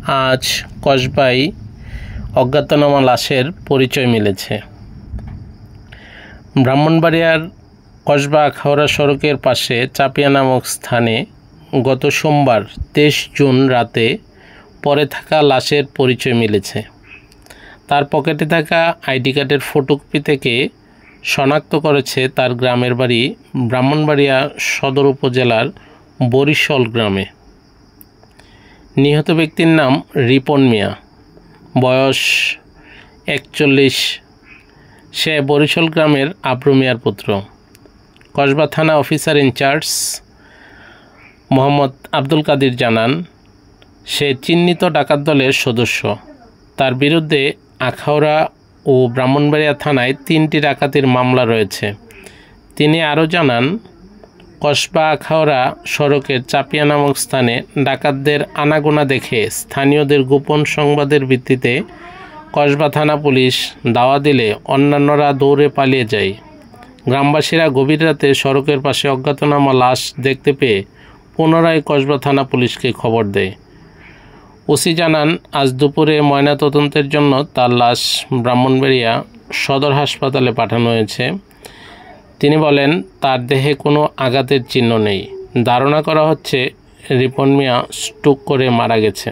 আজ কসবায় অজ্ঞাতনামা লাশের পরিচয় মিলেছে। ব্রাহ্মণবাড়িয়ার কসবা আখাউড়া সড়কের পাশে চাপিয়া নামক স্থানে গত সোমবার 23 জুন রাতে পড়ে থাকা লাশের পরিচয় মিলেছে। তার পকেটে থাকা আইডি কার্ডের ফটোকপি থেকে শনাক্ত করেছে তার গ্রামের বাড়ি ব্রাহ্মণবাড়িয়া সদর উপজেলার বরিশল গ্রামে। নিহত ব্যক্তির নাম রিপন মিয়া, বয়স 41। সে বরিশল গ্রামের আব্রু মিয়ার পুত্র। কসবা থানা অফিসার ইনচার্জ মোহাম্মদ আব্দুল কাদির জানান, সে চিহ্নিত ডাকাত দলের সদস্য। তার বিরুদ্ধে আখাউড়া ও ব্রাহ্মণবাড়িয়া থানায় 3টি ডাকাতির মামলা রয়েছে। তিনি আরও জানান, কসবা আখাউড়া সড়কের চাপিয়া নামক স্থানে ডাকাতদের আনাগোনা দেখে স্থানীয়দের গোপন সংবাদের ভিত্তিতে কসবা থানা পুলিশ দাওয়া দিলে অন্যান্যরা দৌড়ে পালিয়ে যায়। গ্রামবাসীরা গভীর রাতে সড়কের পাশে অজ্ঞাতনামা লাশ দেখতে পেয়ে পুনরায় কসবা থানা পুলিশকে খবর দেয়। ওসি জানান, আজ দুপুরে ময়নাতদন্তের জন্য তার লাশ ব্রাহ্মণবাড়িয়া সদর হাসপাতালে পাঠানো হয়েছে। তিনি বলেন, তার দেহে কোনো আঘাতের চিহ্ন নেই। ধারণা করা হচ্ছে রিপন মিয়া স্ট্রোক করে মারা গেছে।